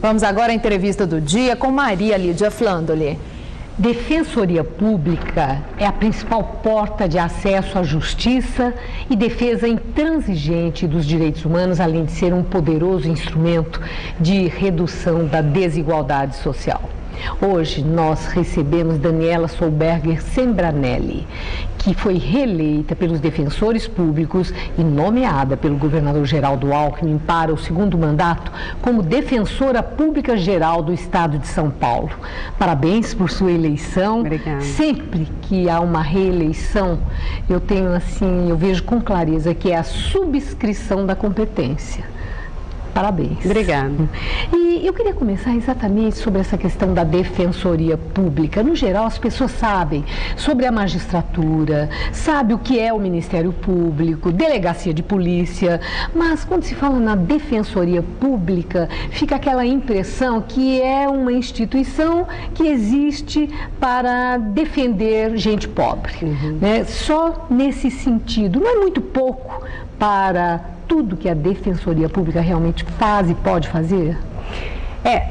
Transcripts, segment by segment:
Vamos agora à entrevista do dia com Maria Lídia Flandoli. Defensoria Pública é a principal porta de acesso à justiça e defesa intransigente dos direitos humanos, além de ser um poderoso instrumento de redução da desigualdade social. Hoje nós recebemos Daniela Solberger Sembranelli, que foi reeleita pelos defensores públicos e nomeada pelo governador Geraldo Alckmin para o segundo mandato como defensora pública geral do estado de São Paulo. Parabéns por sua eleição. Obrigada. Sempre que há uma reeleição, eu vejo com clareza que é a subscrição da competência. Parabéns. Obrigada. E eu queria começar exatamente sobre essa questão da defensoria pública. No geral, as pessoas sabem sobre a magistratura, sabem o que é o Ministério Público, delegacia de polícia, mas quando se fala na defensoria pública, fica aquela impressão que é uma instituição que existe para defender gente pobre. Né? Só nesse sentido, não é muito pouco para tudo que a Defensoria Pública realmente faz e pode fazer?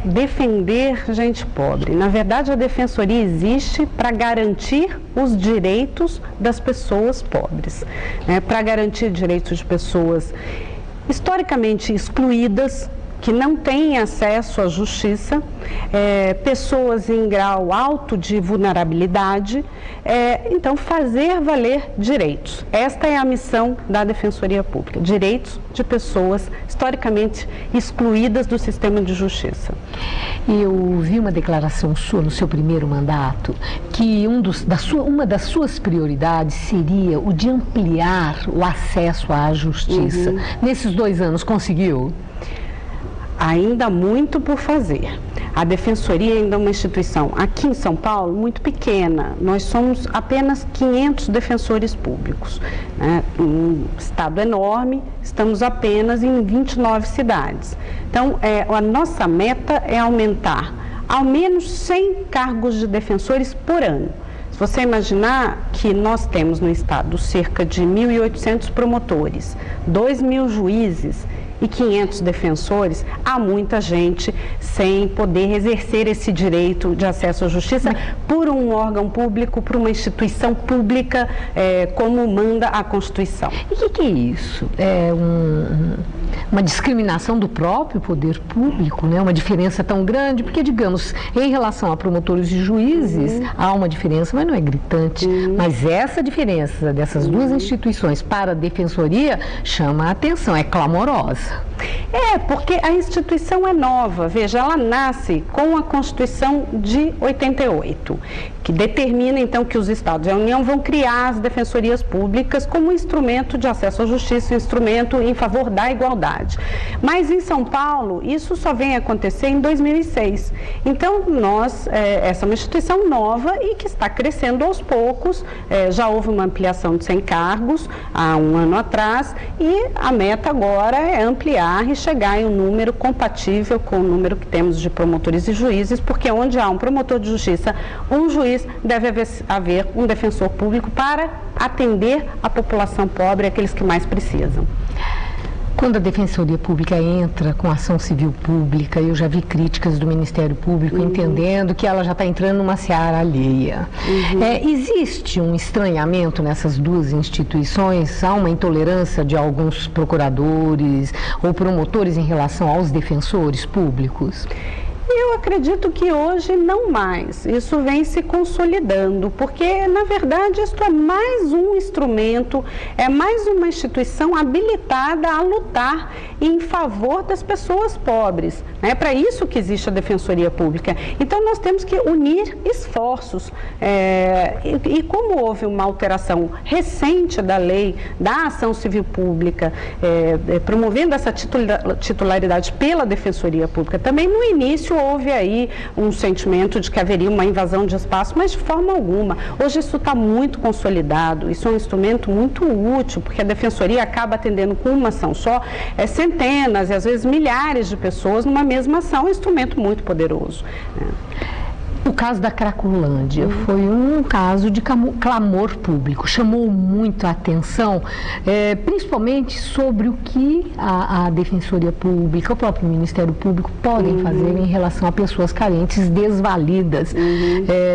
Defender gente pobre. Na verdade, a Defensoria existe para garantir os direitos das pessoas pobres, né? Para garantir direitos de pessoas historicamente excluídas, que não têm acesso à justiça, pessoas em grau alto de vulnerabilidade, então fazer valer direitos. Esta é a missão da Defensoria Pública, direitos de pessoas historicamente excluídas do sistema de justiça. Eu vi uma declaração sua no seu primeiro mandato, que uma das suas prioridades seria o de ampliar o acesso à justiça. Nesses 2 anos, conseguiu? Ainda muito por fazer. A Defensoria ainda é uma instituição, aqui em São Paulo, muito pequena. Nós somos apenas 500 defensores públicos, né? Um estado enorme, estamos apenas em 29 cidades. Então, a nossa meta é aumentar ao menos 100 cargos de defensores por ano. Se você imaginar que nós temos no estado cerca de 1.800 promotores, 2.000 juízes e 500 defensores, há muita gente sem poder exercer esse direito de acesso à justiça por um órgão público, por uma instituição pública, como manda a Constituição. E o que é isso? É uma discriminação do próprio poder público, né? Uma diferença tão grande, porque, digamos, em relação a promotores e juízes, há uma diferença, mas não é gritante. Mas essa diferença dessas duas instituições para a Defensoria chama a atenção, é clamorosa. Porque a instituição é nova. Veja, ela nasce com a Constituição de 88, que determina, então, que os Estados e a União vão criar as defensorias públicas como instrumento de acesso à justiça, um instrumento em favor da igualdade. Mas, em São Paulo, isso só vem acontecer em 2006. Então, essa é uma instituição nova e que está crescendo aos poucos. Já houve uma ampliação de 100 cargos há um ano atrás e a meta agora é ampliar e chegar em um número compatível com o número que temos de promotores e juízes, porque onde há um promotor de justiça, um juiz, deve haver um defensor público para atender a população pobre, aqueles que mais precisam. Quando a Defensoria Pública entra com ação civil pública, eu já vi críticas do Ministério Público entendendo que ela já está entrando numa seara alheia. Existe um estranhamento nessas duas instituições? Há uma intolerância de alguns procuradores ou promotores em relação aos defensores públicos? Eu acredito que hoje não mais. Isso vem se consolidando, porque, na verdade, isso é mais um instrumento, é mais uma instituição habilitada a lutar em favor das pessoas pobres. É para isso que existe a Defensoria Pública. Então, nós temos que unir esforços. E como houve uma alteração recente da lei da ação civil pública, promovendo essa titularidade pela Defensoria Pública, também no início houve aí um sentimento de que haveria uma invasão de espaço, mas de forma alguma. Hoje isso está muito consolidado, isso é um instrumento muito útil, porque a Defensoria acaba atendendo com uma ação só, centenas e às vezes milhares de pessoas numa mesma ação, é um instrumento muito poderoso. O caso da Cracolândia foi um caso de clamor público, chamou muito a atenção, principalmente sobre o que a Defensoria Pública, o próprio Ministério Público podem fazer em relação a pessoas carentes, desvalidas,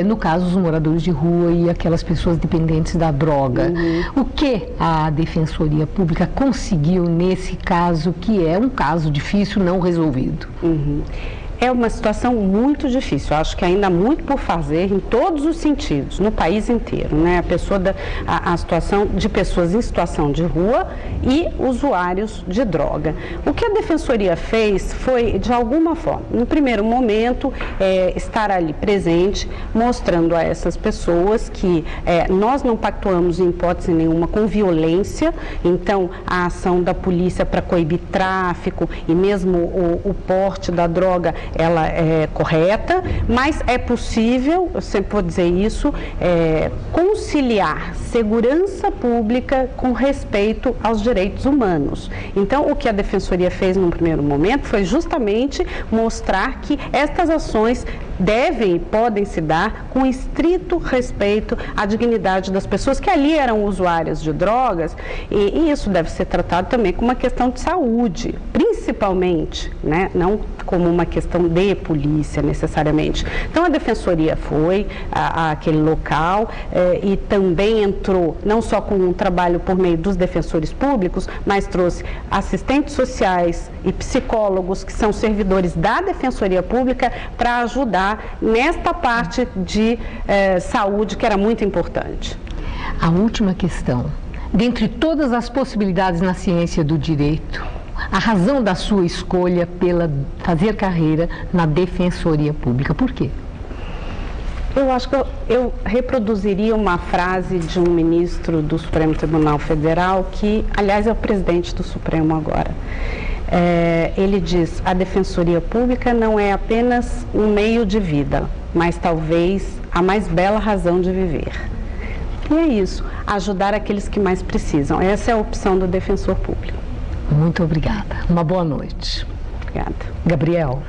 no caso os moradores de rua e aquelas pessoas dependentes da droga. O que a Defensoria Pública conseguiu nesse caso, que é um caso difícil, não resolvido? É uma situação muito difícil, acho que ainda há muito por fazer em todos os sentidos, no país inteiro, né? A situação de pessoas em situação de rua e usuários de droga. O que a Defensoria fez foi, de alguma forma, no primeiro momento, estar ali presente, mostrando a essas pessoas que nós não pactuamos em hipótese nenhuma com violência, então a ação da polícia para coibir tráfico e mesmo o porte da droga, ela é correta, mas é possível, eu sempre vou dizer isso, conciliar segurança pública com respeito aos direitos humanos. Então, o que a Defensoria fez no primeiro momento foi justamente mostrar que estas ações devem e podem se dar com estrito respeito à dignidade das pessoas que ali eram usuárias de drogas, e isso deve ser tratado também como uma questão de saúde, principalmente, né? Não como uma questão de polícia necessariamente. Então a Defensoria foi àquele local e também entrou não só com um trabalho por meio dos defensores públicos, mas trouxe assistentes sociais e psicólogos que são servidores da Defensoria Pública para ajudar nesta parte de saúde que era muito importante. A última questão, dentre todas as possibilidades na ciência do direito, a razão da sua escolha pela fazer carreira na Defensoria Pública, por quê? Eu acho que eu reproduziria uma frase de um ministro do Supremo Tribunal Federal, que, aliás, é o presidente do Supremo agora. Ele diz: a Defensoria Pública não é apenas um meio de vida, mas talvez a mais bela razão de viver. E é isso, ajudar aqueles que mais precisam. Essa é a opção do defensor público. Muito obrigada. Uma boa noite. Obrigada. Gabriel.